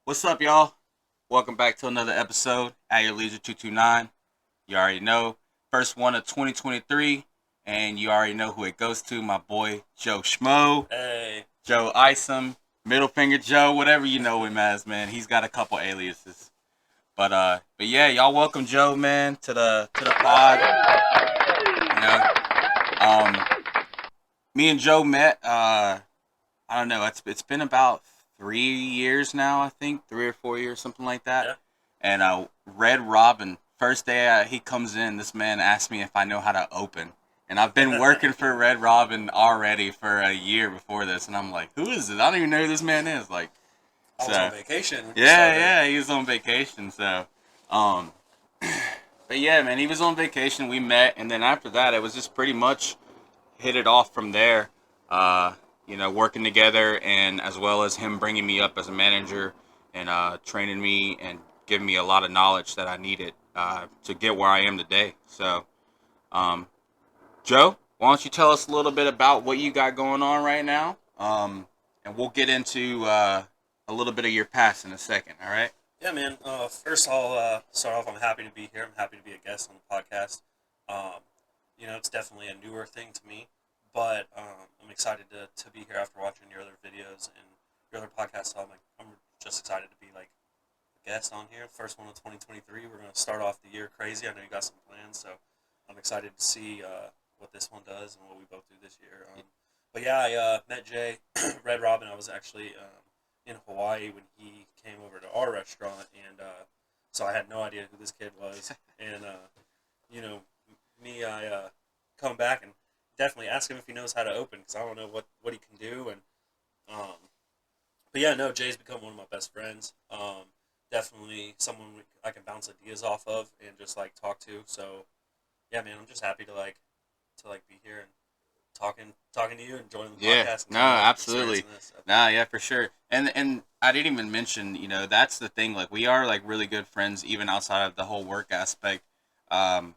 What's up, y'all? Welcome back to another episode at your Leisure229. You already know, first one of 2023, and you already know who it goes to. My boy Joe Schmo, Hey. Joe Isom, Middle Finger Joe, whatever you know him as, man. He's got a couple aliases, but yeah, y'all welcome Joe, man, to the pod. You know, um, me and Joe met. I don't know. It's been about 3 years now, I think, 3 or 4 years, something like that. Yeah. And Red Robin, first day he comes in, this man asked me if I know how to open. And I've been working for Red Robin already for a year before this, and I'm like, who is this? I don't even know who this man is. Like, I was so on vacation when you yeah, started. yeah, he was on vacation. So, um, but yeah, man, he was on vacation. We met, and then after that, it was just pretty much hit it off from there. Uh, working together, and as well as him bringing me up as a manager and training me and giving me a lot of knowledge that I needed to get where I am today. So, um, Joe, why don't you tell us a little bit about what you got going on right now? And we'll get into a little bit of your past in a second. All right? Yeah, man. First, I'll start off. I'm happy to be here. I'm happy to be a guest on the podcast. Um, it's definitely a newer thing to me, but I'm excited to be here after watching your other videos and your other podcasts. So I'm just excited to be like a guest on here. First one of 2023. We're going to start off the year crazy. I know you got some plans, so I'm excited to see what this one does and what we both do this year. But yeah, I met Jay, Red Robin. I was actually in Hawaii when he came over to our restaurant, and so I had no idea who this kid was. And you know, I come back and definitely ask him if he knows how to open because I don't know what he can do. And um, but yeah, no, Jay's become one of my best friends. Definitely someone I can bounce ideas off of and just like talk to. So yeah, man, I'm just happy to be here and talking to you and joining the Yeah, podcast and no, kind of absolutely. experiencing this. So. Nah, yeah, for sure. And I didn't even mention, that's the thing. Like, we are like really good friends, even outside of the whole work aspect. Um,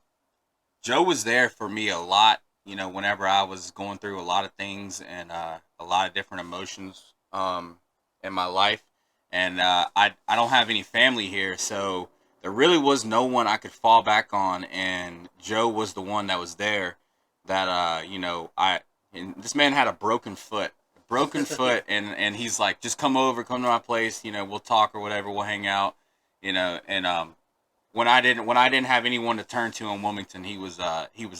Joe was there for me a lot. Whenever I was going through a lot of things and a lot of different emotions in my life, and I don't have any family here, so there really was no one I could fall back on, and Joe was the one that was there. That and this man had a broken foot, and he's like, just come over, come to my place, we'll talk or whatever, we'll hang out, and when I didn't have anyone to turn to in Wilmington, he was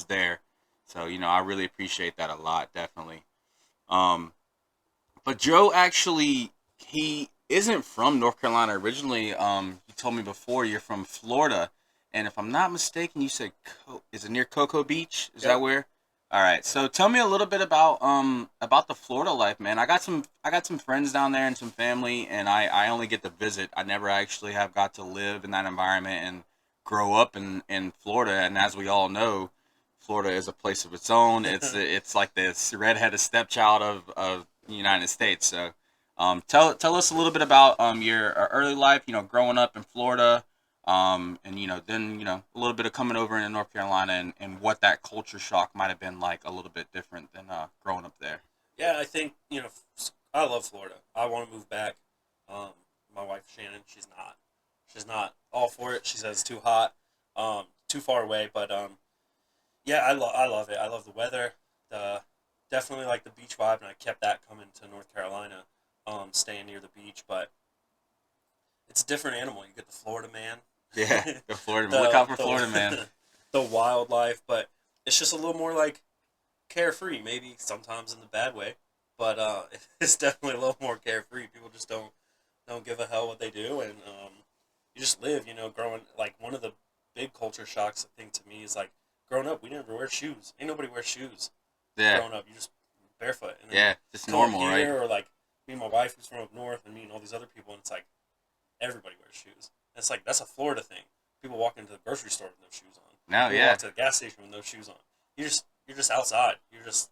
there. So I really appreciate that a lot, definitely. Um, but Joe actually he isn't from North Carolina originally. You told me before you're from Florida, and if I'm not mistaken, you said is it near Cocoa Beach? Is that Yep. where? All right. So tell me a little bit about the Florida life, man. I got some friends down there and some family, and I only get to visit. I never actually have got to live in that environment and grow up in Florida. And as we all know, Florida is a place of its own. It's like this redheaded stepchild of the United States. So, tell us a little bit about your early life. Growing up in Florida, and then a little bit of coming over into North Carolina, and what that culture shock might have been like a little bit different than growing up there. Yeah, I think I love Florida. I want to move back. Um, my wife Shannon, she's not all for it. She says it's too hot, too far away. But yeah, I love it. I love the weather. The Definitely like the beach vibe, and I kept that coming to North Carolina, staying near the beach. But it's a different animal. You get the Florida man, Yeah, go Florida. Look the out for Florida, man. the wildlife, but it's just a little more like carefree, maybe sometimes in the bad way, but it's definitely a little more carefree. People just don't give a hell what they do, and you just live. Growing like one of the big culture shocks I think to me is like growing up, we never wear shoes. Ain't nobody wears shoes. Yeah, Growing up, you just barefoot, and then yeah, just come up normal, right? here or like me and my wife who's from up north, and me and all these other people, and it's like everybody wears shoes. It's like that's a Florida thing. People walk into the grocery store with no shoes on. No, People walk yeah, to the gas station with no shoes on. You're just outside. You're just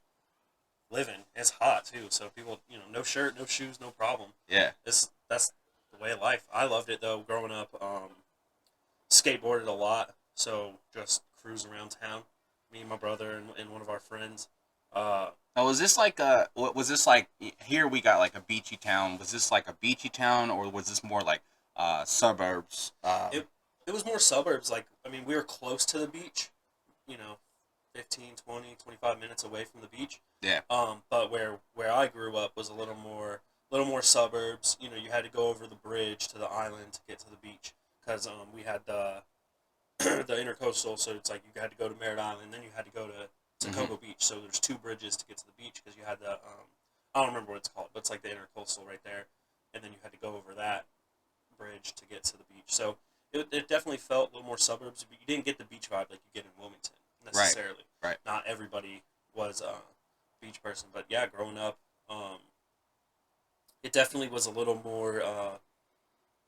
living. It's hot too, so people, no shirt, no shoes, no problem. yeah. That's the way of life. I loved it though, growing up. Skateboarded a lot, so just cruise around town. Me and my brother and one of our friends. Now, was this like a? What was this like? Here we got like a beachy town. Was this like a beachy town, or was this more like suburbs? It was more suburbs. Like, I mean, we were close to the beach, you know, 15, 20, 25 minutes away from the beach. Yeah. But where I grew up was a little more suburbs. You know, you had to go over the bridge to the island to get to the beach because we had the the intercoastal. So it's like you had to go to Merritt Island, then you had to go to Hmm. Cocoa Beach. So there's two bridges to get to the beach because you had the I don't remember what it's called, but it's like the intercoastal right there, and then you had to go over that bridge to get to the beach. So it definitely felt a little more suburbs, but you didn't get the beach vibe like you get in Wilmington Right. necessarily. Right. Not everybody was a beach person, but yeah, growing up, it definitely was a little more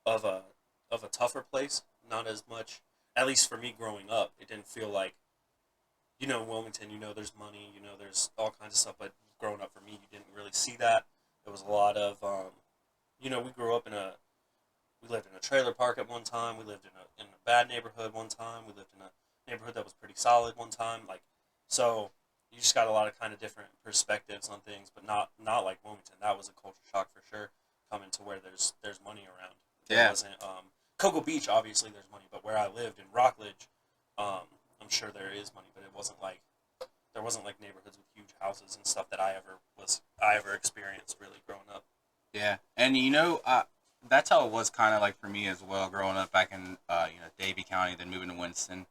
of a of a tougher place. Not as much, at least for me growing up, it didn't feel like Wilmington. There's money. There's all kinds of stuff. But growing up for me, you didn't really see that. It was a lot of we grew up we lived in a trailer park at one time. We lived in a bad neighborhood one time. We lived in a neighborhood that was pretty solid one time. Like, so you just got a lot of kind of different perspectives on things, but not like Wilmington. That was a culture shock for sure. Coming to where there's money around. There Yeah. wasn't Cocoa Beach. Obviously, there's money, but where I lived in Rockledge, I'm sure there is money, but it wasn't like there wasn't like neighborhoods with huge houses and stuff that I ever experienced really growing up. Yeah. And that's how it was kind of like for me as well, growing up back in Davie County, then moving to Winston.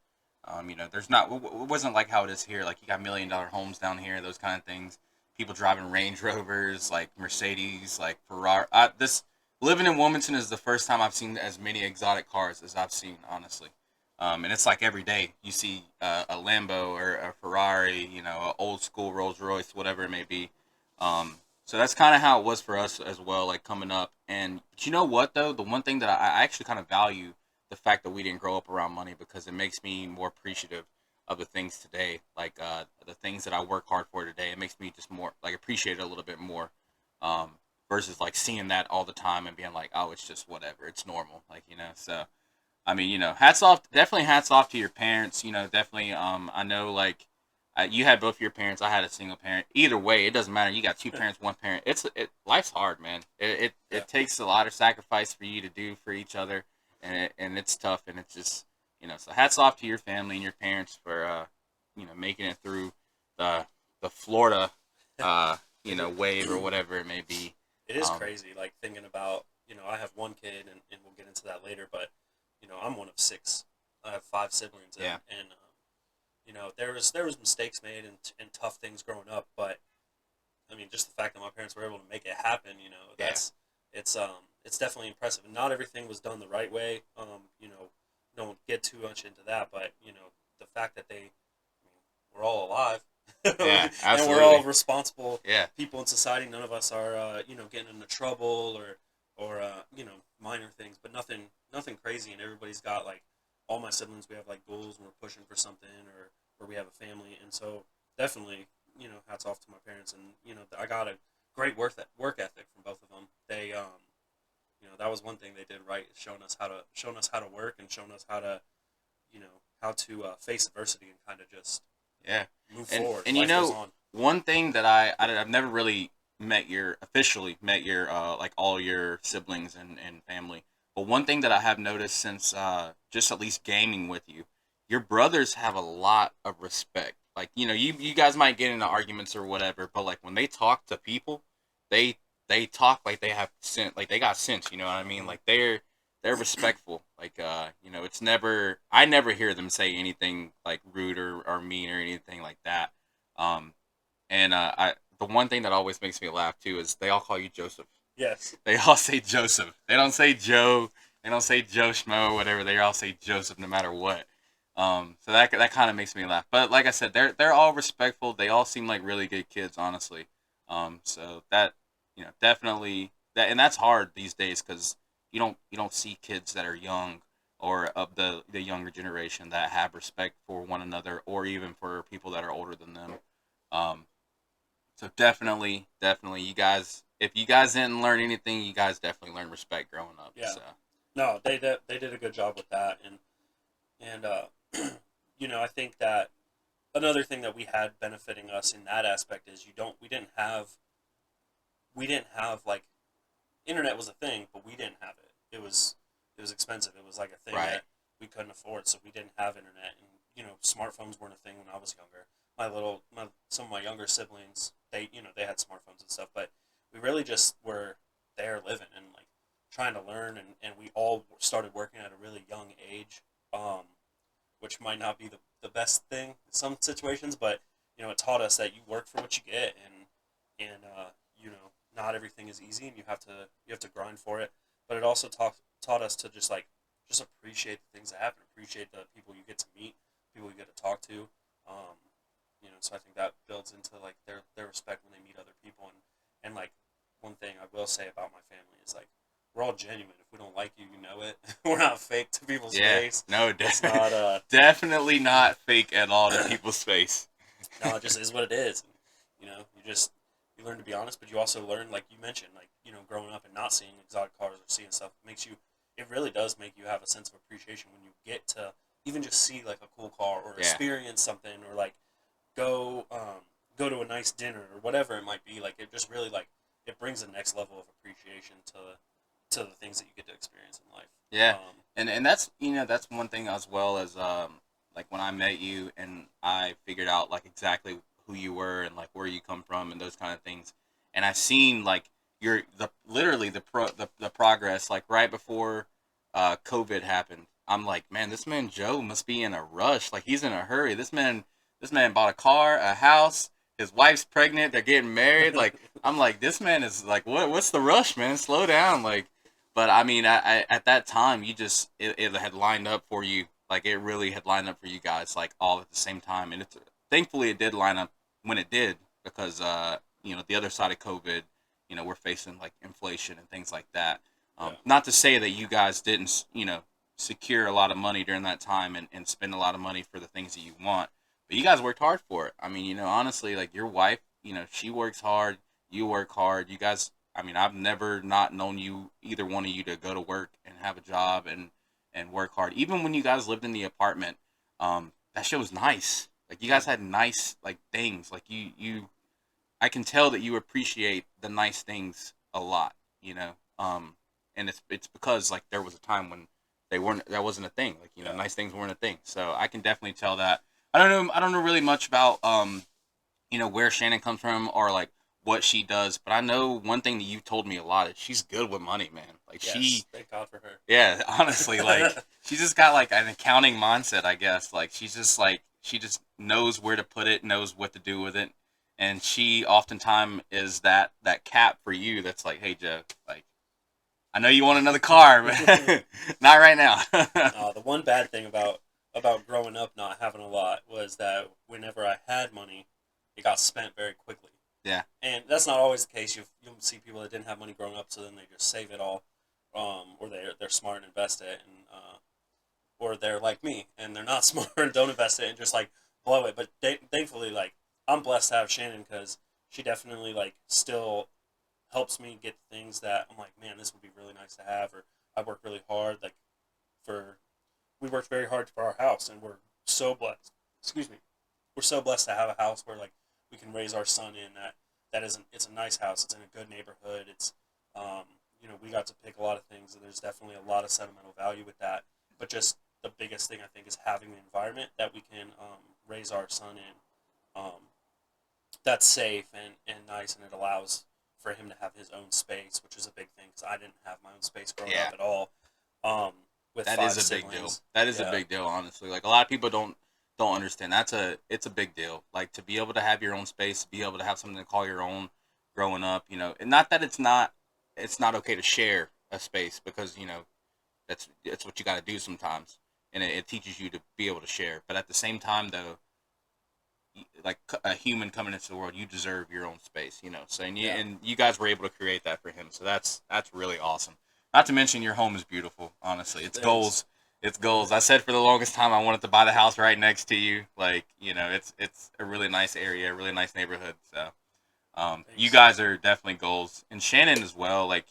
There's not it wasn't like how it is here. Like you got $1 million homes down here, those kind of things. People driving Range Rovers, like Mercedes, like Ferrari. This living in Wilmington is the first time I've seen as many exotic cars as I've seen, honestly. And it's like every day you see a Lambo or a Ferrari, an old school Rolls Royce, whatever it may be. So that's kind of how it was for us as well, like coming up. And but you know what though, the one thing that I actually kind of value the fact that we didn't grow up around money because it makes me more appreciative of the things today, like the things that I work hard for today. It makes me just more like appreciate it a little bit more, um, versus like seeing that all the time and being like, oh, it's just whatever, it's normal, like So I mean, hats off, definitely hats off to your parents. Definitely. I know, like, you had both your parents. I had a single parent. Either way, it doesn't matter. You got two parents, one parent. Life's hard, man. Yeah, It takes a lot of sacrifice for you to do for each other, and it's tough. And it's just So hats off to your family and your parents for making it through the Florida wave or whatever it may be. it is Um, crazy. Like thinking about I have one kid, and we'll get into that later, but I'm one of six. I have five siblings, and, yeah, and there was mistakes made and tough things growing up, but I mean, just the fact that my parents were able to make it happen, yeah, it's definitely impressive. And not everything was done the right way. Don't get too much into that, but the fact that we're all alive, yeah, and we're all absolutely, responsible yeah. people in society. None of us are, getting into trouble or minor things, but nothing crazy. And everybody's got like all my siblings. We have like goals, and we're pushing for something, or we have a family, and so definitely, hats off to my parents, and I got a great work ethic from both of them. They that was one thing they did right, showing us how to work and showing us how to face adversity and kind of just Yeah, move and forward. and Life goes on. one thing that I've never really officially met your like all your siblings and family, but one thing that I have noticed since just at least gaming with you, your brothers have a lot of respect. Like you guys might get into arguments or whatever, but like when they talk to people, they they talk like they have sense, like they got sense. You know what I mean? Hmm. Like they're respectful. Like it's never I never hear them say anything like rude or mean or anything like that. Um, and I the one thing that always makes me laugh too is they all call you Joseph. Yes. They all say Joseph. They don't say Joe. They don't say Joe Schmo, whatever. They all say Joseph no matter what. So that kind of makes me laugh. But like I said, they're all respectful. They all seem like really good kids, honestly. So that definitely that, and that's hard these days because you don't see kids that are young or of the younger generation that have respect for one another or even for people that are older than them. Um, so definitely, you guys, if you guys didn't learn anything, you guys definitely learned respect growing up. Yeah. So No, they did a good job with that, and I think that another thing that we had benefiting us in that aspect is we didn't have like internet was a thing, but we didn't have it. It was expensive. It was like a thing Right. that we couldn't afford, so we didn't have internet. And smartphones weren't a thing when I was younger. Some of my younger siblings, they had smartphones and stuff, but we really just were there living and like trying to learn, and we all started working at a really young age, which might not be the best thing in some situations, but it taught us that you work for what you get, and not everything is easy, and you have to grind for it. But it also taught us to just appreciate the things that happen, appreciate the people you get to meet, people you get to talk to. So I think that builds into like their respect when they meet other people, and like one thing I will say about my family is like we're all genuine. If we don't like you, you know it. We're not fake to people's Yeah. face. No, It's not definitely not fake at all to people's face. no, it just is what it is. And, you learn to be honest, but you also learn, like you mentioned, like growing up and not seeing exotic cars or seeing stuff makes you. It really does make you have a sense of appreciation when you get to even just see like a cool car or Yeah. experience something or like go to a nice dinner or whatever it might be. Like it just really like it brings the next level of appreciation to the things that you get to experience in life. Yeah. Um, And that's that's one thing as well as like when I met you and I figured out like exactly who you were and like where you come from and those kind of things. And I've seen like your the literally the progress like right before COVID happened. I'm like, man, this man Joe must be in a rush. Like he's in a hurry. This man bought a car, a house. His wife's pregnant. They're getting married. Like I'm like, this man is like, what's the rush, man? Slow down. Like, but I mean, at that time, it had lined up for you. Like it really had lined up for you guys, like all at the same time. And thankfully it did line up when it did because the other side of COVID, we're facing like inflation and things like that. yeah, Not to say that you guys didn't secure a lot of money during that time and spend a lot of money for the things that you want, but you guys worked hard for it. I mean, honestly, like your wife, she works hard. You work hard. You guys, I mean, I've never not known you, either one of you, to go to work and have a job and work hard. Even when you guys lived in the apartment, that shit was nice. Like you guys hmm had nice like things. Like I can tell that you appreciate the nice things a lot. You know, and it's because like there was a time when that wasn't a thing. Like yeah. nice things weren't a thing. So I can definitely tell that. I don't know really much about where Shannon comes from or like what she does, but I know one thing that you told me a lot is she's good with money, man. Like Yes, thank God for yeah, honestly, like her. she's just got like an accounting mindset, I guess. Like she just knows where to put it, knows what to do with it, and she oftentimes is that cap for you. That's like, hey Joe, like I know you want another car, but not right now. The one bad thing about growing up not having a lot was that whenever I had money, it got spent very quickly. Yeah, And that's not always the case. You'll see people that didn't have money growing up, so then they just save it all, or they're smart and invest it, and or they're like me and they're not smart and don't invest it and just like blow it. But thankfully, like I'm blessed to have Shannon because she definitely like still helps me get things that I'm like, man, this would be really nice to have, or I work really hard. Like for we worked very hard for our house, and we're so blessed. Excuse me, we're so blessed to have a house where like we can raise our son in that isn't. It's a nice house. It's in a good neighborhood. It's we got to pick a lot of things, and there's definitely a lot of sentimental value with that. But just the biggest thing I think is having an environment that we can raise our son in. That's safe and nice, and it allows for him to have his own space, which is a big thing because I didn't have my own space growing yeah, up at all. Um, with that five is a big deal. siblings, That is a yeah, big deal, honestly. Like a lot of people don't understand. It's a big deal. Like to be able to have your own space, to be able to have something to call your own growing up, and not that it's not okay to share a space because, that's what you got to do sometimes. And it teaches you to be able to share. But at the same time though, like a human coming into the world, you deserve your own space, So yeah. and you guys were able to create that for him. So that's really awesome. Not to mention your home is beautiful. Honestly, it's Thanks. goals. It's goals. I said for the longest time I wanted to buy the house right next to you. Like it's a really nice area, a really nice neighborhood. So you Thanks. guys are definitely goals, and Shannon as well. Like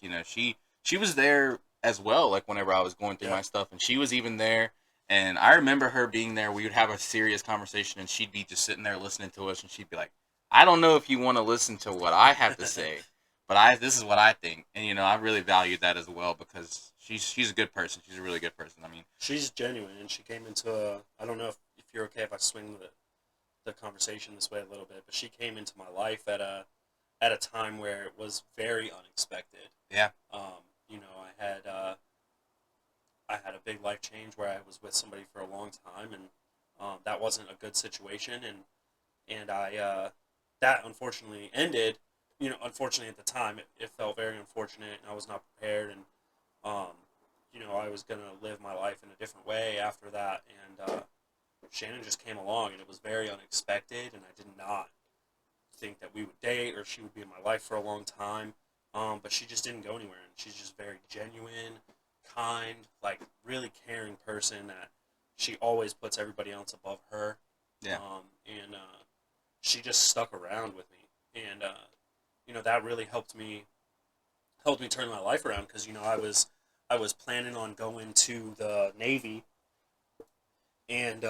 she was there as well. Like whenever I was going through Yeah. my stuff, and she was even there. And I remember her being there. We would have a serious conversation, and she'd be just sitting there listening to us, and she'd be like, "I don't know if you want to listen to what I have to say, but this is what I think." And I really valued that as well because she's a good person. She's a really good person. I mean, She's genuine, and she came into a. I don't know if you're okay if I swing the conversation this way a little bit, but she came into my life at a time where it was very unexpected. yeah, I had a big life change where I was with somebody for a long time, and that wasn't a good situation, and that unfortunately ended. Unfortunately at the time, it felt very unfortunate, and I was not prepared, and um, I was gonna live my life in a different way after that, and Shannon just came along, and it was very unexpected, and I did not think that we would date or she would be in my life for a long time. But she just didn't go anywhere, and she's just very genuine, kind, like really caring person that she always puts everybody else above her. yeah, And she just stuck around with me, and that really helped me turn my life around because I was planning on going to the Navy, and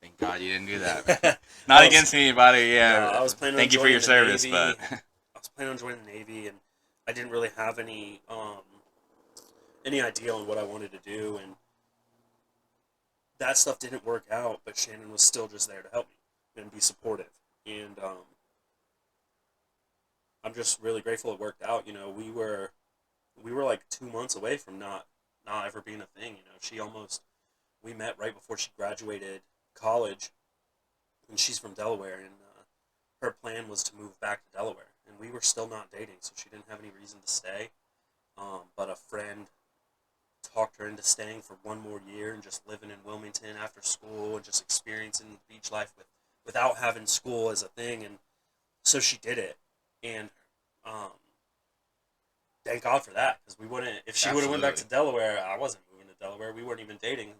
thank God you didn't do that. Not I was against anybody. no, Yeah, I was planning on thank you for joining your the service, but Navy. I was planning on joining the Navy, and I didn't really have any idea on what I wanted to do, and that stuff didn't work out. But Shannon was still just there to help me and be supportive, and I'm just really grateful it worked out. We were like 2 months away from not ever being a thing. We met right before she graduated college, and she's from Delaware, and her plan was to move back to Delaware, and we were still not dating, so she didn't have any reason to stay. But a friend talked her into staying for one more year and just living in Wilmington after school and just experiencing beach life without having school as a thing, and so she did it, and um, thank God for that because we wouldn't if she would have went back absolutely, to Delaware, I wasn't moving to Delaware. We weren't even dating,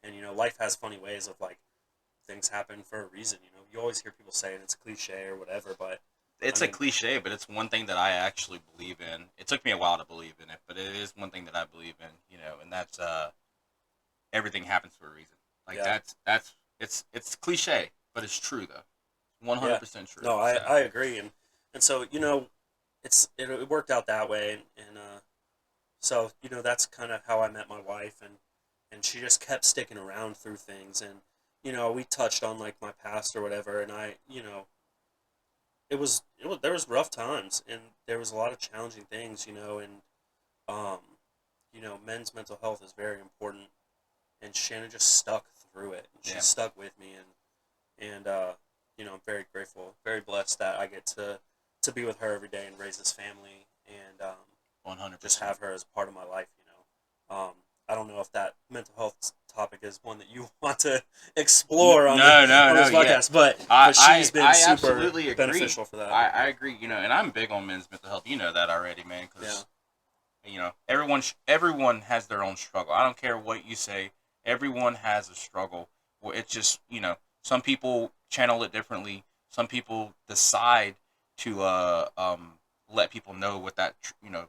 and life has funny ways of like things happen for a reason. You always hear people saying it's cliche or whatever, but I it's a mean, cliche, but it's one thing that I actually believe in. It took me a while to believe in it, but it is one thing that I believe in. And that's everything happens for a reason. Like yeah, it's cliche, but it's true though. one hundred yeah, percent true. no, I So I agree, and so it worked out that way, and so that's kind of how I met my wife, and she just kept sticking around through things, and we touched on like my past or whatever, and it was there was rough times, and there was a lot of challenging things, and um men's mental health is very important, and Shannon just stuck through it, and she yeah, stuck with me, and I'm very grateful, very blessed that I get to be with her every day and raise this family, and one hundred just percent. have her as part of my life. I don't know if that mental health topic is one that you want to explore on the No, no, on no. this Yeah, podcast, but she's been I super absolutely agree. beneficial for that. I agree. And I'm big on men's mental health. You know that already, man. Yeah, Because everyone has their own struggle. I don't care what you say. Everyone has a struggle. Well, it's just some people channel it differently. Some people decide to let people know what that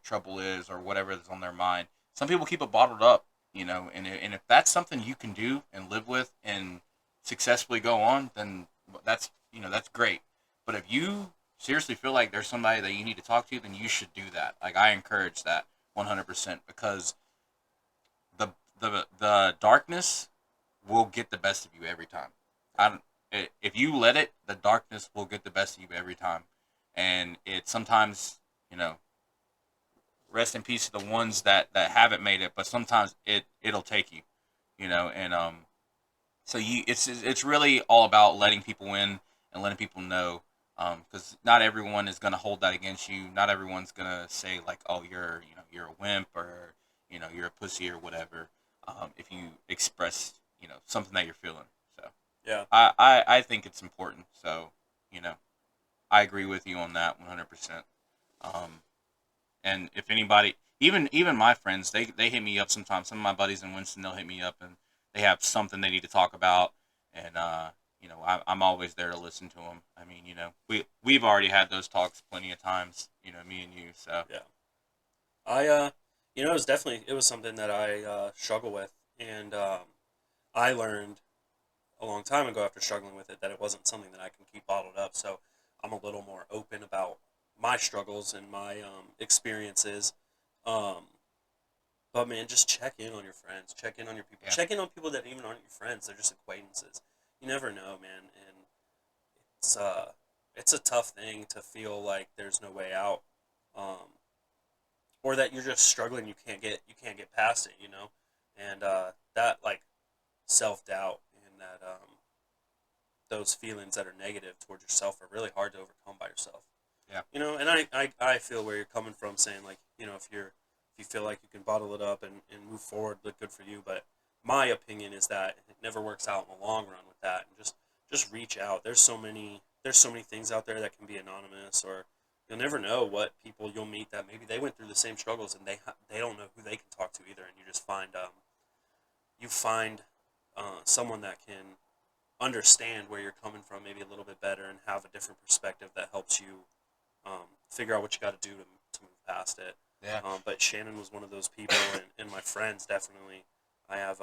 trouble is or whatever is on their mind. Some people keep it bottled up. And if that's something you can do and live with and successfully go on, then that's great. But if you seriously feel like there's somebody that you need to talk to, then you should do that. Like I encourage that 100% because the the darkness will get the best of you every time. I don't, if you let it, the darkness will get the best of you every time, and it sometimes rest in peace to the ones that haven't made it, but sometimes it'll take you, and so it's really all about letting people in and letting people know, because not everyone is gonna hold that against you. Not everyone's gonna say like, oh, you're a wimp or you're a pussy or whatever. If you express something that you're feeling, so yeah, I think it's important. So you know I agree with you on that 100%. Um, and if anybody, even my friends, they hit me up sometimes. Some of my buddies in Winston, they'll hit me up and they have something they need to talk about, and I'm always there to listen to them. I mean, we've already had those talks plenty of times. Me and you. So yeah. I it was something that I struggle with, and I learned a long time ago after struggling with it that it wasn't something that I can keep bottled up. So I'm a little more open about my struggles and my experiences. Um, but man, just check in on your friends, check in on your people, Yeah. check in on people that even aren't your friends. They're just acquaintances. You never know, man, and it's it's a tough thing to feel like there's no way out, um, or that you're just struggling. You can't get past it, and that like self doubt and that those feelings that are negative towards yourself are really hard to overcome by yourself. Yeah. And I feel where you're coming from saying like, if you feel like you can bottle it up and move forward, look good for you. But my opinion is that it never works out in the long run with that. And just reach out. There's so many things out there that can be anonymous, or you'll never know what people you'll meet that maybe they went through the same struggles and they don't know who they can talk to either. And you just find someone that can understand where you're coming from maybe a little bit better and have a different perspective that helps you figure out what you got to do to move past it. Yeah. But Shannon was one of those people, and my friends definitely. I have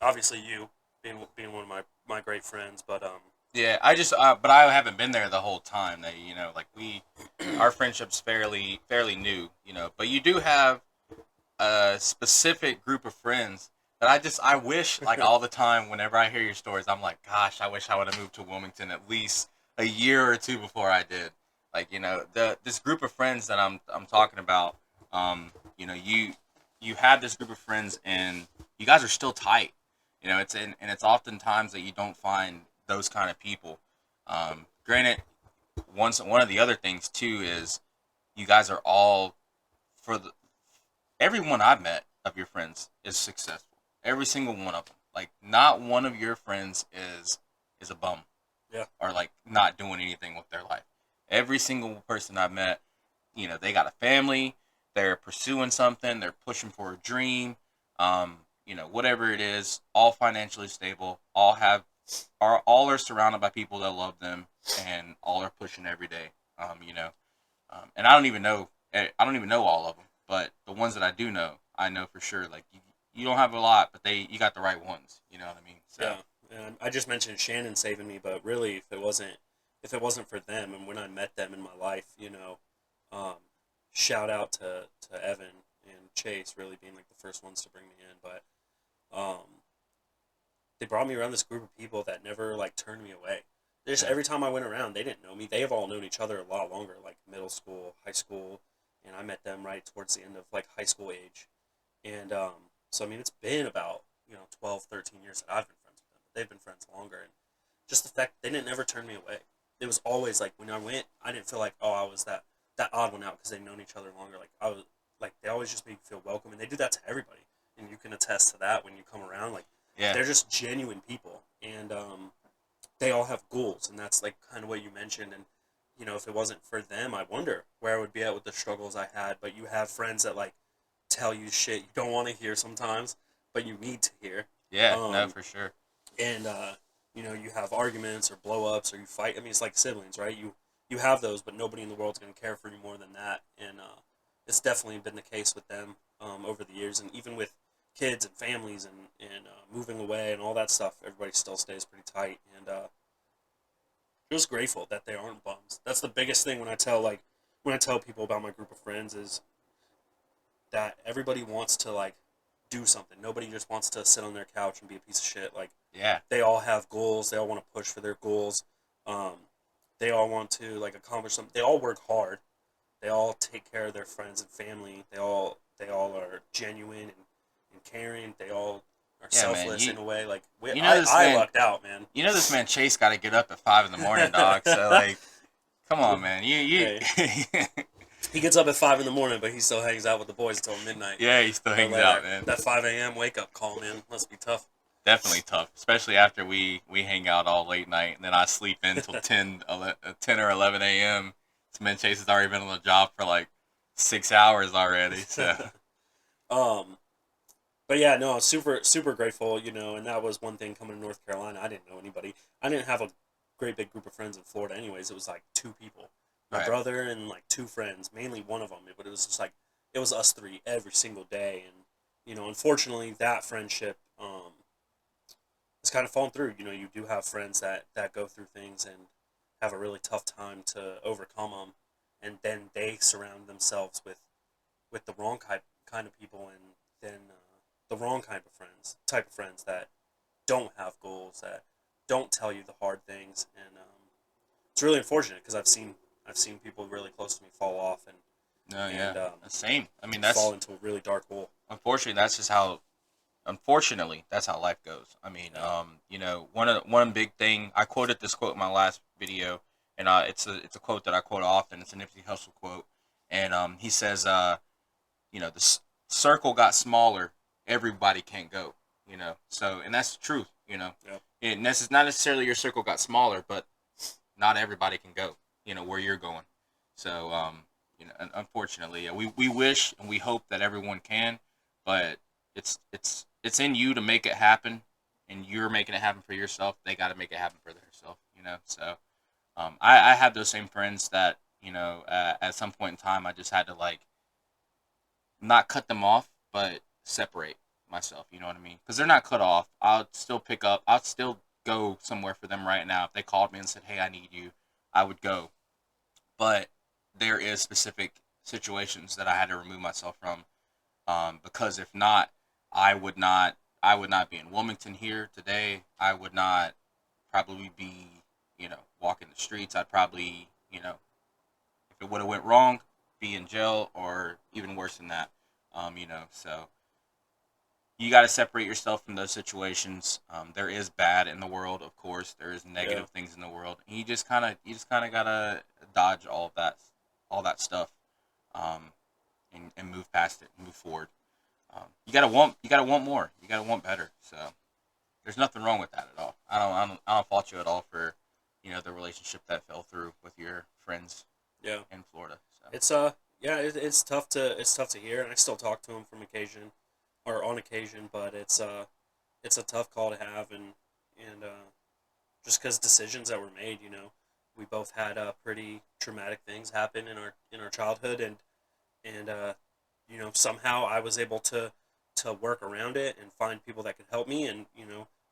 obviously you being one of my great friends, but Yeah, but I haven't been there the whole time. That like our friendship's fairly new. But you do have a specific group of friends that I wish like all the time. Whenever I hear your stories, I'm like, gosh, I wish I would have moved to Wilmington at least a year or two before I did. Like this group of friends that I'm talking about. You have this group of friends and you guys are still tight. And it's oftentimes that you don't find those kind of people. Granted, one of the other things too is you guys are all for the everyone I've met of your friends is successful. Every single one of them. Like not one of your friends is a bum yeah, or like not doing anything with their life. Every single person I've met, they got a family, they're pursuing something, they're pushing for a dream, whatever it is, all financially stable, all are surrounded by people that love them, and all are pushing every day. And I don't even know all of them, but the ones that I do know, I know for sure. Like you don't have a lot, but you got the right ones. You know what I mean? So yeah. And I just mentioned Shannon saving me, but really, if it wasn't for them and when I met them in my life, um, shout out to Evan and Chase really being like the first ones to bring me in, but um, they brought me around this group of people that never like turned me away. Just yeah, every time I went around, they didn't know me. They have all known each other a lot longer, like middle school, high school, and I met them right towards the end of like high school age. And so I mean, it's been about 12, 13 years that I've been friends with them. But they've been friends longer, and just the fact they didn't ever turn me away. It was always like when I went, I didn't feel like I was that odd one out because they've known each other longer. Like I was like they always just made me feel welcome, and they do that to everybody. And you can attest to that when you come around. Like yeah, they're just genuine people, and they all have goals, and that's like kind of what you mentioned. And if it wasn't for them, I wonder where I would be at with the struggles I had. But you have friends that like tell you shit you don't want to hear sometimes, but you need to hear. yeah. No, Um, for sure. and you have arguments or blow ups or you fight. I mean, it's like siblings, right? You have those, but nobody in the world's gonna care for you more than that. And it's definitely been the case with them over the years, and even with kids and families and moving away and all that stuff, everybody still stays pretty tight. And just grateful that they aren't bums. That's the biggest thing when I tell people about my group of friends is that everybody wants to like do something. Nobody just wants to sit on their couch and be a piece of shit. Like Yeah, they all have goals. They all want to push for their goals. Um, they all want to like accomplish something. They all work hard. They all take care of their friends and family. They all are genuine and caring. They all are yeah, man. selfless in a way. Like You know I this I man. lucked out, man. You know this man Chase got to get up at 5 in the morning, dog. So like, come on, man. You. Hey, he gets up at 5 in the morning, but he still hangs out with the boys until midnight. Yeah, he still But hangs like out, that, man. that 5 a.m. wake up call, man, must be tough. Definitely tough, especially after we hang out all late night, and then I sleep in until 10 or 11 a.m. This man Chase has already been on the job for like 6 hours already. So um, but yeah, no, super super grateful, and that was one thing coming to North Carolina. I didn't know anybody. I didn't have a great big group of friends in Florida, anyways. It was like two people, my right, brother and like two friends, mainly one of them. But it was just like it was us three every single day, and unfortunately, that friendship kind of fallen through. You know, you do have friends that go through things and have a really tough time to overcome them, and then they surround themselves with the wrong kind of people, and then the wrong type of friends that don't have goals, that don't tell you the hard things, and it's really unfortunate because I've seen people really close to me fall off No, yeah, and same. I mean, fall that's into a really dark hole. unfortunately that's just how. Unfortunately, that's how life goes. I mean, Yeah, one big thing. I quoted this quote in my last video, and it's a quote that I quote often. It's a Nipsey Hussle quote, and he says, the circle got smaller, everybody can't go. So and that's the truth. yeah, It's not necessarily your circle got smaller, but not everybody can go. Where you're going. So unfortunately, yeah, we wish and we hope that everyone can, but it's in you to make it happen, and you're making it happen for yourself. They got to make it happen for themselves. So I have those same friends that at some point in time I just had to like not cut them off, but separate myself. You know what I mean? Because they're not cut off. I'll still pick up. I'll still go somewhere for them right now. If they called me and said, "Hey, I need you," I would go. But there is specific situations that I had to remove myself from, because if not, I would not. I would not be in Wilmington here today. I would not probably be, walking the streets. I'd probably, if it would have went wrong, be in jail or even worse than that. So you got to separate yourself from those situations. There is bad in the world, of course. There is yeah, negative things in the world. And you just kind of gotta dodge all that stuff, um, and move past it, move forward. You gotta want more. You gotta want better. So there's nothing wrong with that at all. I don't fault you at all for, the relationship that fell through with your friends yeah. in Florida. So It's yeah, it's tough to hear, and I still talk to him from occasion or on occasion, but it's a tough call to have, and just because decisions that were made, we both had pretty traumatic things happen in our childhood, and somehow I was able to work around it and find people that could help me, and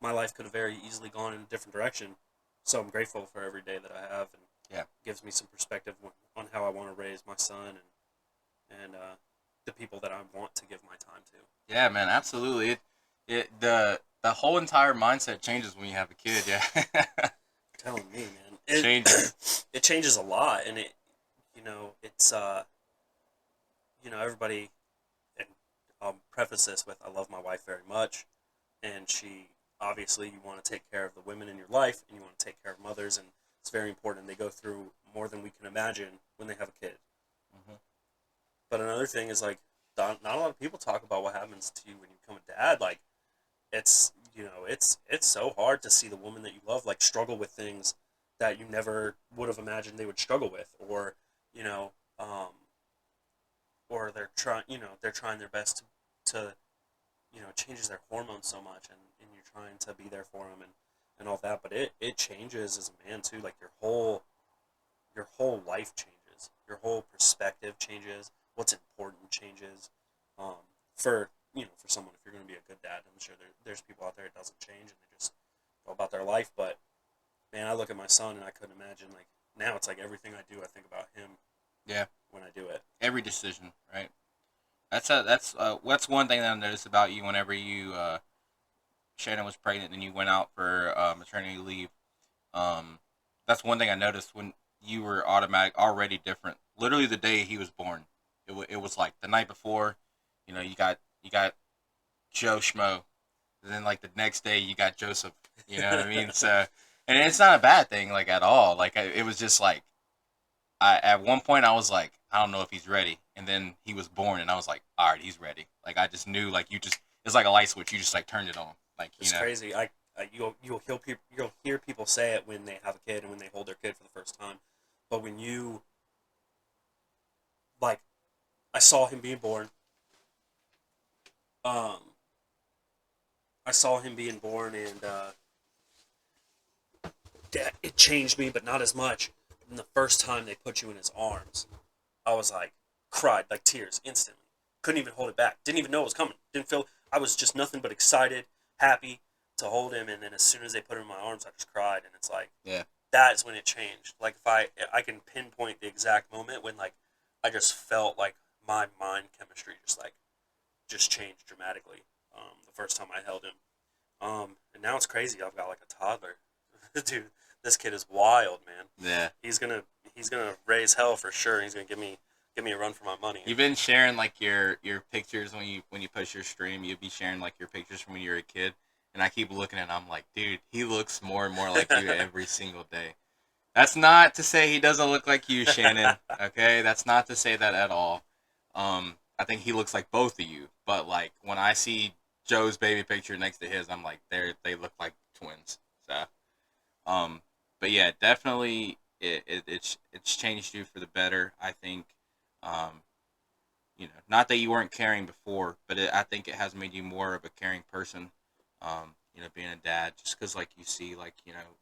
my life could have very easily gone in a different direction. So I'm grateful for every day that I have, and yeah, gives me some perspective on how I want to raise my son and the people that I want to give my time to. yeah, man, absolutely. The whole entire mindset changes when you have a kid. Yeah, Telling me, man, changes. it changes a lot, and it's everybody. And I'll preface this with I love my wife very much, and she obviously you want to take care of the women in your life, and you want to take care of mothers, and it's very important. They go through more than we can imagine when they have a kid. Hmm. But another thing is like not a lot of people talk about what happens to you when you become a dad. Like it's so hard to see the woman that you love like struggle with things that you never would have imagined they would struggle with, or you know, um, or they're trying their best to it changes their hormones so much, and you're trying to be there for them and all that, but it changes as a man too. Like your whole life changes, your whole perspective changes, what's important changes. For for someone, if you're going to be a good dad, I'm sure there's people out there it doesn't change and they just go about their life. But man, I look at my son and I couldn't imagine like now it's like everything I do, I think about him Yeah, when I do it. every decision, right? That's one thing that I noticed about you. Whenever Shannon was pregnant and you went out for maternity leave, um, that's one thing I noticed when you were already different. Literally the day he was born, it was like the night before, you got Joe Schmo, and then like the next day you got Joseph. You know what I mean? So, and it's not a bad thing like at all. Like it was just like I at one point I was like I don't know if he's ready, and then he was born and I was like all right, he's ready. Like I just knew like you just it's like a light switch. You just like turned it on. Like It's crazy. You'll hear people say it when they have a kid and when they hold their kid for the first time, but when you like, I saw him being born. Um, I saw him being born, and it changed me, but not as much. And the first time they put you in his arms, I was like, cried like tears instantly. Couldn't even hold it back. Didn't even know it was coming. Didn't feel. I was just nothing but excited, happy. to hold him, and then as soon as they put him in my arms, I just cried, and it's like Yeah. that's when it changed. Like if I can pinpoint the exact moment when like I just felt like my mind chemistry just changed dramatically. The first time I held him. And now it's crazy. I've got like a toddler. Dude, this kid is wild, man. Yeah. He's gonna raise hell for sure. He's gonna give me a run for my money. You've been sharing like your pictures when you post your stream. You'd be sharing like your pictures from when you were a kid, and I keep looking at. I'm like, dude, he looks more and more like you every single day. That's not to say he doesn't look like you, Shannon. Okay, that's not to say that at all. I think he looks like both of you. But like when I see Joe's baby picture next to his, I'm like, they look like twins. So, um, but yeah, definitely it's changed you for the better. I think, um, not that you weren't caring before, but I think it has made you more of a caring person. Being a dad, just because like you see, like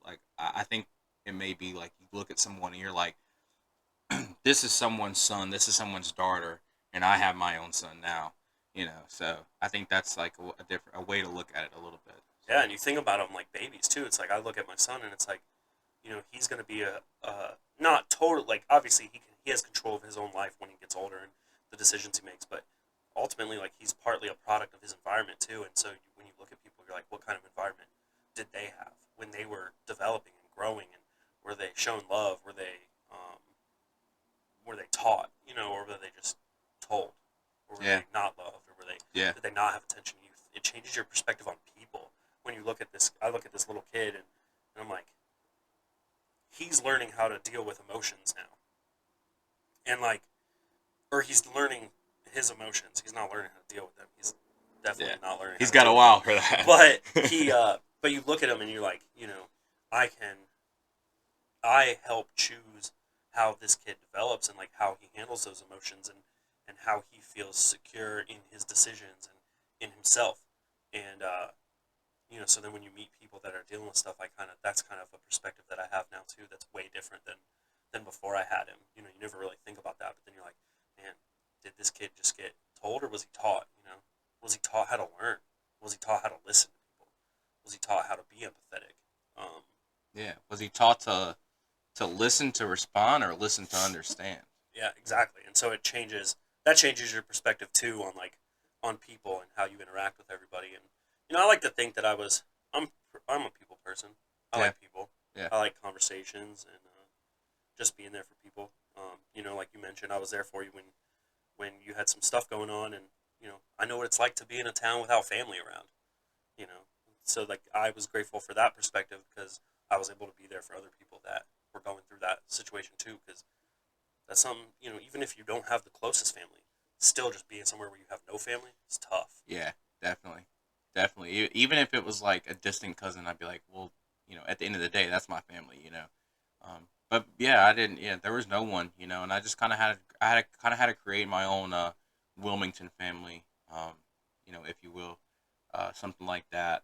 like I think it may be like you look at someone and you're like, this is someone's son, this is someone's daughter, and I have my own son now. So I think that's like a way to look at it a little bit. So, Yeah, and you think about them like babies too. It's like I look at my son, and it's like, he's gonna be not total like obviously he has control of his own life when he gets older and the decisions he makes, but ultimately like he's partly a product of his environment too. And so when you look at people, you're like, what kind of environment did they have when they were developing and growing, and were they shown love? Were they taught? Or were they just told? Or were yeah, they not loved? Or were they yeah, did they not have attention to youth? It changes your perspective on people when you look at this. I look at this little kid, and I'm like, he's learning how to deal with emotions now, and like, or he's learning his emotions. He's not learning how to deal with them. He's definitely yeah. not learning how He's to got deal a with them. while for that. But you look at him and you're like, I help choose how this kid develops and like how he handles those emotions, and how he feels secure in his decisions and in himself. And so then when you meet people that are dealing with stuff, that's kind of a perspective that I have now too. That's way different than before I had him. You never really think about that, but then you're like, man, did this kid just get told, or was he taught? Was he taught how to learn? Was he taught how to listen to people? Was he taught how to be empathetic? Um, Yeah. Was he taught to listen to respond or listen to understand? yeah, exactly. And so that changes your perspective too on like on people and how you interact with everybody. And I like to think that I'm I'm a people person. I Yeah. like people. Yeah. I like conversations and just being there for people. Like you mentioned, I was there for you when you had some stuff going on, and I know what it's like to be in a town without family around. You know, so like I was grateful for that perspective because I was able to be there for other people that were going through that situation too. Because that's something, even if you don't have the closest family, still just being somewhere where you have no family is tough. Yeah. Definitely. Definitely. Even if it was like a distant cousin, I'd be like, well, at the end of the day, that's my family. But yeah, I didn't. Yeah, there was no one. And I just kind of had to create my own Wilmington family. If you will, something like that.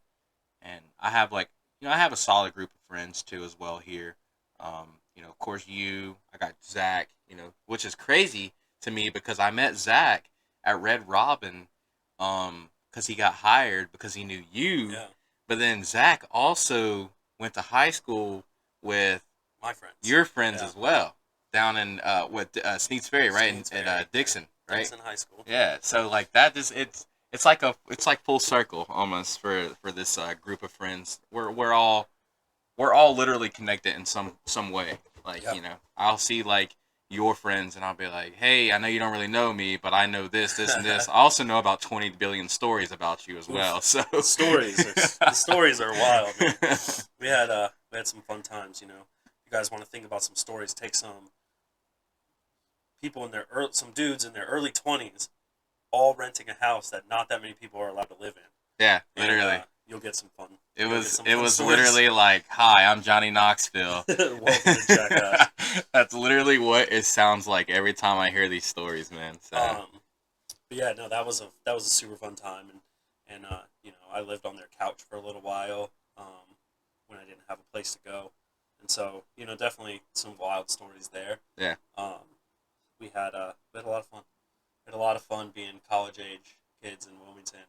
And I have like, I have a solid group of friends too as well here. Of course I got Zach, which is crazy to me because I met Zach at Red Robin, because he got hired because he knew you, Yeah, but then Zach also went to high school with my friends. your friends Yeah, as well down in Sneeds Ferry, right? Skeens In Ferry, yeah. Dixon, right? Dixon High School. Yeah, so like that is it's like full circle almost for this group of friends. We're all literally connected in some way. Like Yeah. I'll see like your friends and I'll be like, hey, I know you don't really know me, but I know this and this. I also know about 20 billion stories about you as well. Oof. So The stories are wild, man. We had some fun times. You guys want to think about some stories? Take some people some dudes in their early 20s, all renting a house that not that many people are allowed to live in, yeah, and literally. you'll get some fun. It You'll get was some it fun was stories. literally like, "Hi, I'm Johnny Knoxville." Welcome to Jackass. That's literally what it sounds like every time I hear these stories, man. So But yeah, no, that was a super fun time, and I lived on their couch for a little while, when I didn't have a place to go, and so definitely some wild stories there. yeah, We had a lot of fun. We had a lot of fun being college age kids in Wilmington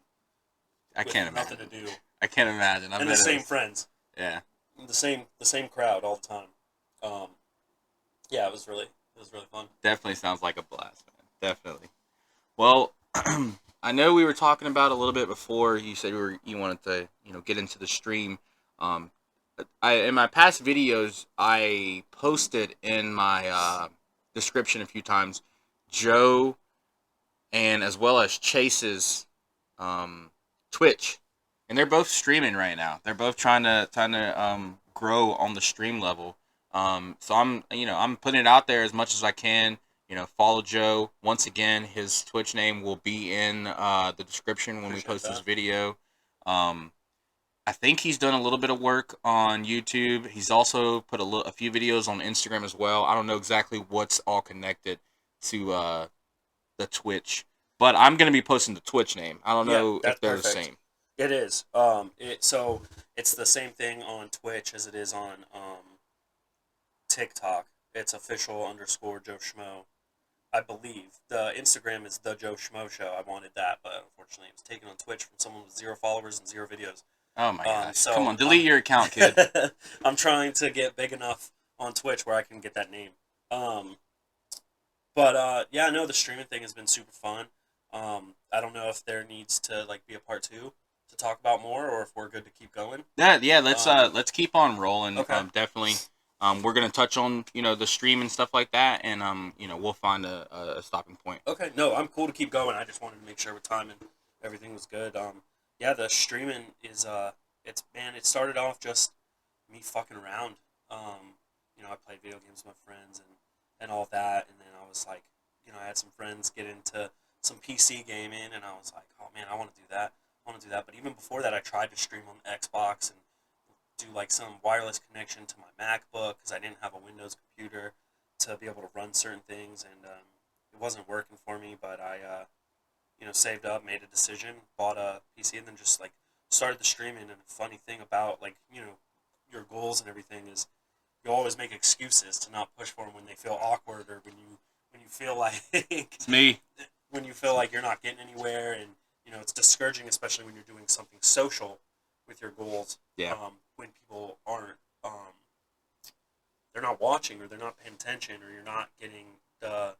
I with can't nothing imagine. to do. I can't imagine. I And bet the it same was. friends, Yeah, the same crowd all the time. Um, yeah, it was really fun. definitely sounds like a blast, man. Definitely. Well, I know we were talking about a little bit before. You said you wanted to get into the stream. Um, I in my past videos I posted in my description a few times Joe and as well as Chase's um, Twitch, and they're both streaming right now. They're both trying to grow on the stream level. So I'm putting it out there as much as I can. Follow Joe. Once again, his Twitch name will be in the description when we Appreciate post this that. video. Um, I think he's done a little bit of work on YouTube. He's also put a few videos on Instagram as well. I don't know exactly what's all connected to the Twitch, but I'm gonna be posting the Twitch name. I don't Yeah, know that's if they're the perfect. same. It is. So it's the same thing on Twitch as it is on TikTok. It's official underscore Joe Schmo. I believe the Instagram is the Joe Schmo Show. I wanted that, but unfortunately, it was taken on Twitch from someone with 0 followers and 0 videos. Oh my gosh! Come So on, delete your account, kid. I'm trying to get big enough on Twitch where I can get that name. Um, but yeah, no, the streaming thing has been super fun. I don't know if there needs to like be a part two to talk about more, or if we're good to keep going. Yeah. Um, Let's keep on rolling. okay, Definitely. We're gonna touch on the stream and stuff like that, and we'll find a stopping point. okay, no, I'm cool to keep going. I just wanted to make sure with time and everything was good. Yeah, the streaming is it's man, it started off just me fucking around. I played video games with my friends and all that, and then I was like, I had some friends get into some PC gaming, and I was like, oh man, I want to do that. I want to do that. But even before that, I tried to stream on Xbox and do like some wireless connection to my MacBook because I didn't have a Windows computer to be able to run certain things, and it wasn't working for me. But I, saved up, made a decision, bought a PC, and then just like started the streaming. And the funny thing about like your goals and everything is you always make excuses to not push for them when they feel awkward or when you feel like It's me. when you feel like you're not getting anywhere, and it's discouraging, especially when you're doing something social with your goals. Yeah. When people aren't they're not watching or they're not paying attention or you're not getting the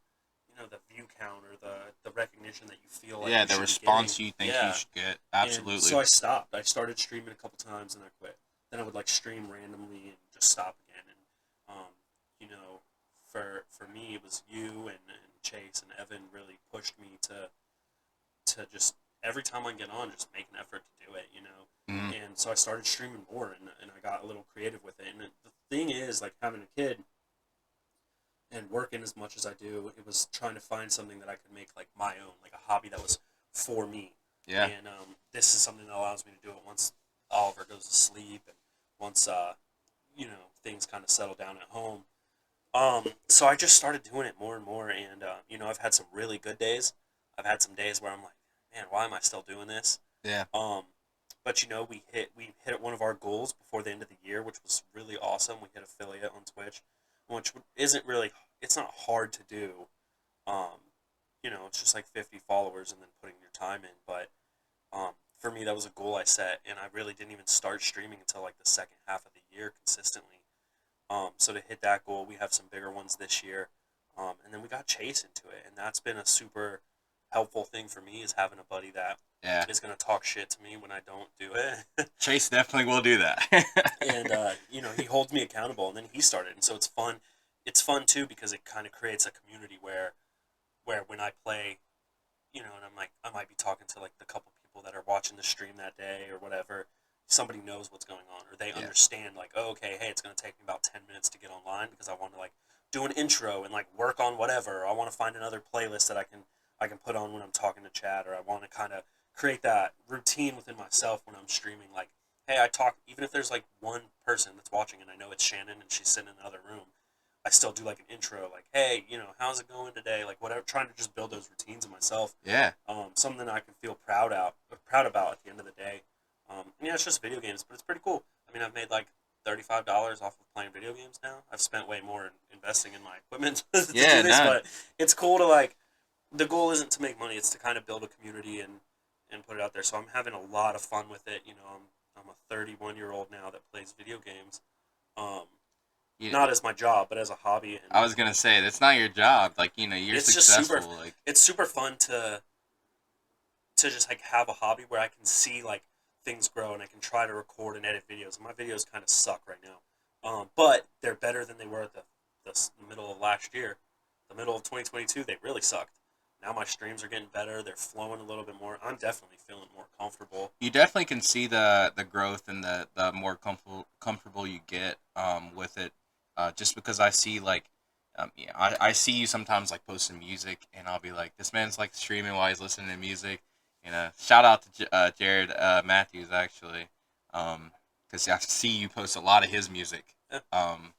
view count or the recognition that you feel like Yeah, you the should be getting. response you think you Yeah. should get. And so Absolutely. I stopped. I started streaming a couple times and I quit. Then I would like stream randomly and just stop again. And you know, for me it was you and Chase and Evan really pushed me to just every time I get on just make an effort to do it. Mhm. And so I started streaming more and I got a little creative with it. And the thing is, like having a kid and working as much as I do, it was trying to find something that I could make like my own, like a hobby that was for me. Yeah. And this is something that allows me to do it once Oliver goes to sleep and once things kind of settle down at home. So I just started doing it more and more, and I've had some really good days. I've had some days where I'm like, man, why am I still doing this? Yeah. Um, but we hit one of our goals before the end of the year, which was really awesome. We hit affiliate on Twitch, which isn't really it's not hard to do. Um, it's just like 50 followers and then putting your time in. But for me, that was a goal I set, and I really didn't even start streaming until like the second half of the year consistently. So to hit that goal, we have some bigger ones this year, and then we got Chase into it, and that's been a super helpful thing for me is having a buddy that Yeah. is gonna talk shit to me when I don't do it, Chase definitely will do that. and he holds me accountable, and then he started, and so it's fun. It's fun too because it kind of creates a community where when I play, and I'm like I might be talking to like the couple people that are watching the stream that day or whatever. Somebody knows what's going on, or they Yeah. understand like, oh, okay, hey, it's gonna take me about 10 minutes to get online because I want to like do an intro and like work on whatever. Or I want to find another playlist that I can put on when I'm talking to chat, or I want to kind of create that routine within myself when I'm streaming. Like, hey, I talk even if there's like one person that's watching and I know it's Shannon and she's sitting in the other room. I still do like an intro, like, hey, how's it going today? Like, whatever, trying to just build those routines in myself. Yeah. Something I can feel proud about at the end of the day. Yeah, it's just video games, but it's pretty cool. I mean, I've made like $35 off of playing video games now. I've spent way more in investing in my equipment to Yeah. do this, No. but it's cool to like. The goal isn't to make money; it's to kind of build a community and put it out there. So I'm having a lot of fun with it. I'm a 31-year-old now that plays video games. Um, You, not as my job, but as a hobby, and I was gonna say that's not your job. Like, you're it's just super. successful. Like, It's super fun to just like have a hobby where I can see like things grow and I can try to record and edit videos. And my videos kind of suck right now, but they're better than they were at the middle of last year. The middle of 2022, they really sucked. Now my streams are getting better. They're flowing a little bit more. I'm definitely feeling more comfortable. you definitely can see the growth and the more comfortable you get with it. Just because I see like yeah, I see you sometimes like posting music and I'll be like, this man's like streaming while he's listening to music. Shout out to Jared Matthews actually, because I see you post a lot of his music. Yeah, Um,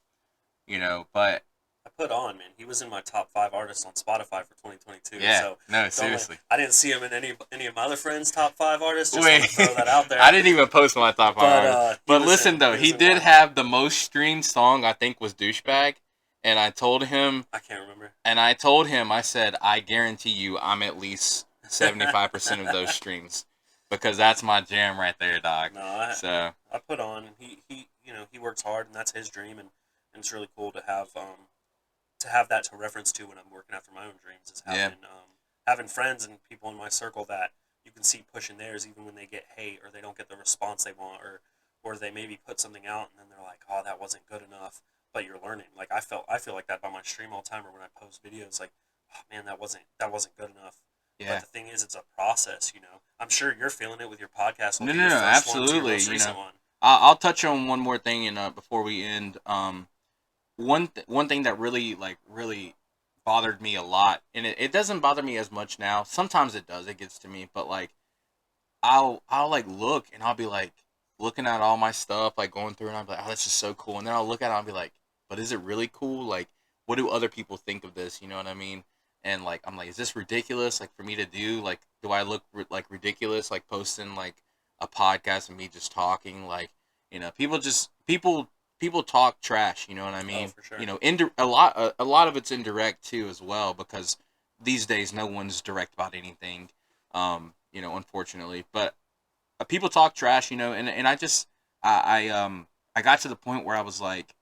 but I put on, man. He was in my top 5 artists on Spotify for 2022. yeah, So no, don't let, seriously. I didn't see him in any of my other friends' top 5 artists. Just want Wait, to throw that out there. I didn't even post my top But five. he But was listen in, though, he was he in did one. have the most streamed song. I think was douchebag, and I told him, I can't remember. I said, I guarantee you, I'm at least 75% of those streams, because that's my jam right there, dog. No, So I put on. He works hard, and that's his dream, and it's really cool to have that to reference to when I'm working after my own dreams. Is yeah, having friends and people in my circle that you can see pushing theirs, even when they get hate or they don't get the response they want, or they maybe put something out and then they're like, oh, that wasn't good enough. But you're learning. Like I feel like that by my stream all the time, or when I post videos, like, oh man, that wasn't good enough. But yeah. the thing is, it's a process. I'm sure you're feeling it with your podcast. Will No, be no, your no, first one to your absolutely. most recent one. I'll touch on one more thing, and before we end, one thing that really bothered me a lot, and it doesn't bother me as much now. Sometimes it does, it gets to me, but like I'll like look and I'll be like looking at all my stuff, like going through, and I'll be like, oh, that's just so cool. And then I'll look at it and I'll be like, but is it really cool? Like, what do other people think of this? You know what I mean? And like, I'm like, is this ridiculous? Like for me to do? Like, do I look like ridiculous? Like posting like a podcast and me just talking? Like, people talk trash. You know what I Oh, mean? for sure. A lot of it's indirect too as well, because these days no one's direct about anything. Unfortunately, but people talk trash, and I got to the point where I was like,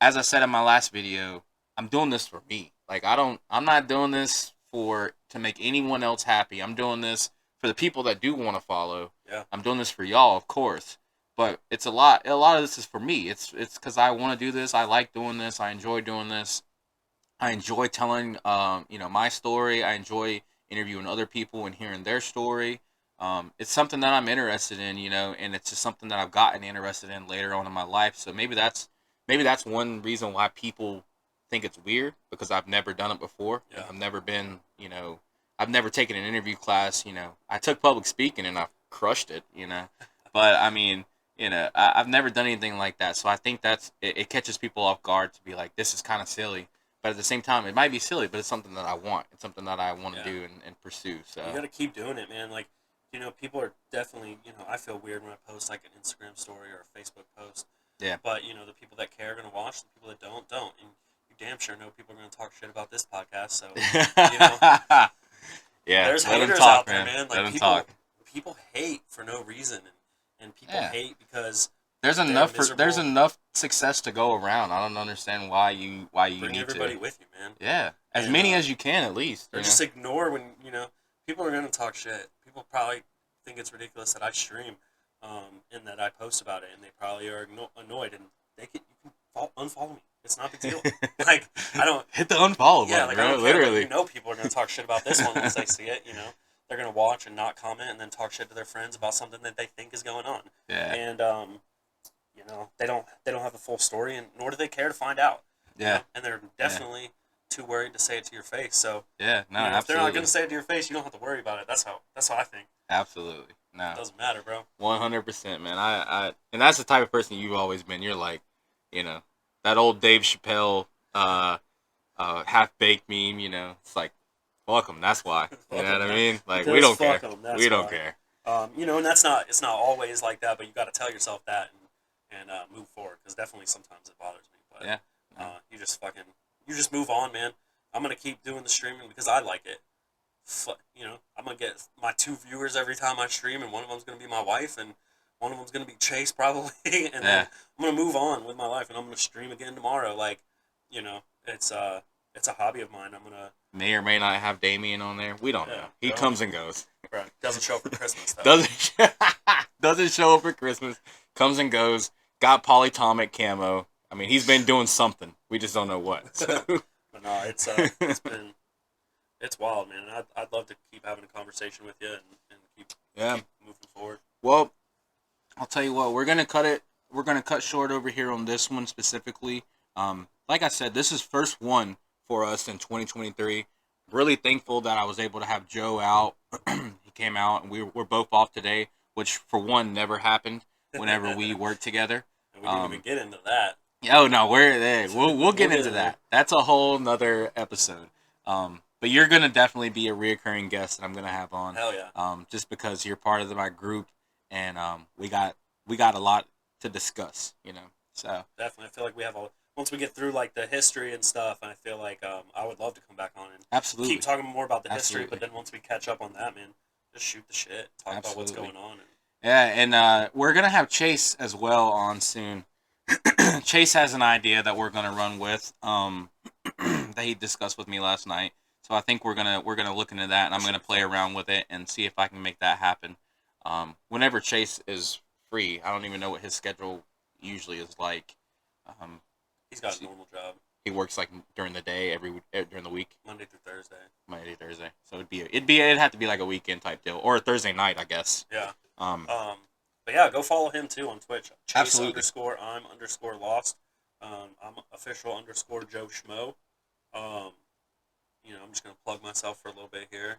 as I said in my last video, I'm doing this for me. Like, I'm not doing this to make anyone else happy. I'm doing this for the people that do want to follow. Yeah. I'm doing this for y'all, of course. But it's a lot of this is for me. It's cuz I want to do this. I like doing this. I enjoy doing this. I enjoy telling my story. I enjoy interviewing other people and hearing their story. It's something that I'm interested in, and it's just something that I've gotten interested in later on in my life. So maybe that's one reason why people think it's weird, because I've never done it before. And Yeah. I've never taken an interview class. I took public speaking and I crushed it. But I mean, I've never done anything like that. So I think it catches people off guard to be like, this is kind of silly. But at the same time, it might be silly, but it's something that I want. It's something that I want to Yeah. do and pursue. So You got to keep doing it, man. Like, people are definitely, I feel weird when I post like an Instagram story or a Facebook post. yeah, But, the people that care are going to watch. The people that don't. And you damn sure know people are going to talk shit about this podcast. So, yeah. there's Let them haters talk, out there, man. Let Like, them talk. people hate for no reason. And people Yeah. hate because There's they're enough miserable. there's enough success to go around. I don't understand why you Bring need everybody to. with you, man. Yeah, as And, many as you can at least. Or just ignore when, people are going to talk shit. People probably think it's ridiculous that I stream and that I post about it, and they probably are annoyed, and you can unfollow me. It's not a big deal. Like, I don't... hit the unfollow Yeah, button, like, bro. I don't care. Literally. Like, people are going to talk shit about this one once they see it, They're going to watch and not comment and then talk shit to their friends about something that they think is going on. Yeah. And, they don't have the full story, and nor do they care to find out. Yeah. And they're definitely too worried to say it to your face. So Yeah. No. if they're not Absolutely. going to say it to your face, you don't have to worry about it. That's how I think. Absolutely. No. It doesn't matter, bro. 100%, man. And that's the type of person you've always been. You're like, that old Dave Chappelle, half baked meme. It's like, fuck them. That's why. You know what I mean? Like, we don't care. We don't care. And it's not always like that, but you got to tell yourself that and move forward, because definitely sometimes it bothers me. But Yeah. you just move on, man. I'm gonna keep doing the streaming because I like it. I'm gonna get my 2 viewers every time I stream, and one of them's gonna be my wife, and one of them's gonna be Chase probably, and then Yeah. I'm gonna move on with my life, and I'm gonna stream again tomorrow. Like, you know, it's a hobby of mine. I'm gonna May or may not have Damien on there. We don't know. He comes and goes. Right. Doesn't show up for Christmas though. Doesn't show up for Christmas. Comes and goes. Got polyatomic camo. I mean, he's been doing something. We just don't know what. So. But no, it's wild, man. I'd love to keep having a conversation with you and keep moving forward. Well, I'll tell you what. We're gonna cut it. We're gonna cut short over here on this one specifically. Like I said, this is first one for us in 2023. Really thankful that I was able to have Joe out. He came out, and we're both off today, which for one never happened whenever we worked together. And we didn't even get into that. Oh no, we're there. We'll get into that. That's a whole nother episode. But you're gonna definitely be a reoccurring guest that I'm gonna have on. Hell yeah. Just because you're part of my group, and we got a lot to discuss. So Definitely, I feel like we have once we get through like the history and stuff, I feel like I would love to come back on and absolutely keep talking more about the history. Absolutely. But then once we catch up on that, man, just shoot the shit, talk about what's Absolutely. going on. Yeah, and we're gonna have Chase as well on soon. Chase has an idea that we're gonna run with, that he discussed with me last night. So I think we're gonna look into that, and I'm gonna play around with it and see if I can make that happen. Whenever Chase is free, I don't even know what his schedule usually is like. He's got a normal job. He works like during the day during the week. Monday through Thursday. Monday, Thursday. So it'd have to be like a weekend type deal, or a Thursday night, I guess. Yeah. But yeah, go follow him too on Twitch. Chase Absolutely. _I'm _lost. I'm official _ Joe Schmo. I'm just gonna plug myself for a little bit here.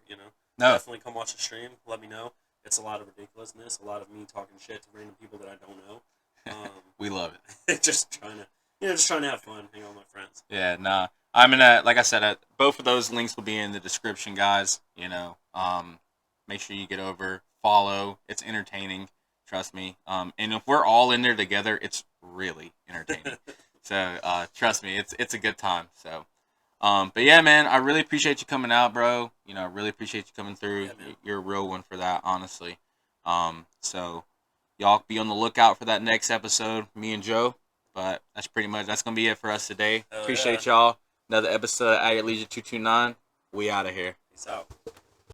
No. Definitely come watch the stream. Let me know. It's a lot of ridiculousness, a lot of me talking shit to random people that I don't know. We love it. just trying to have fun, hang out with my friends. Yeah, nah. I'm gonna, like I said, both of those links will be in the description, guys. Make sure you get over, follow. It's entertaining, trust me. And if we're all in there together, it's really entertaining. So trust me, it's a good time. So, but yeah, man, I really appreciate you coming out, bro. I really appreciate you coming through. Yeah, You're a real one for that, honestly. So y'all be on the lookout for that next episode, me and Joe. But that's gonna be it for us today. Appreciate y'all. Another episode of AtYourLeisure229. We out of here. Peace out.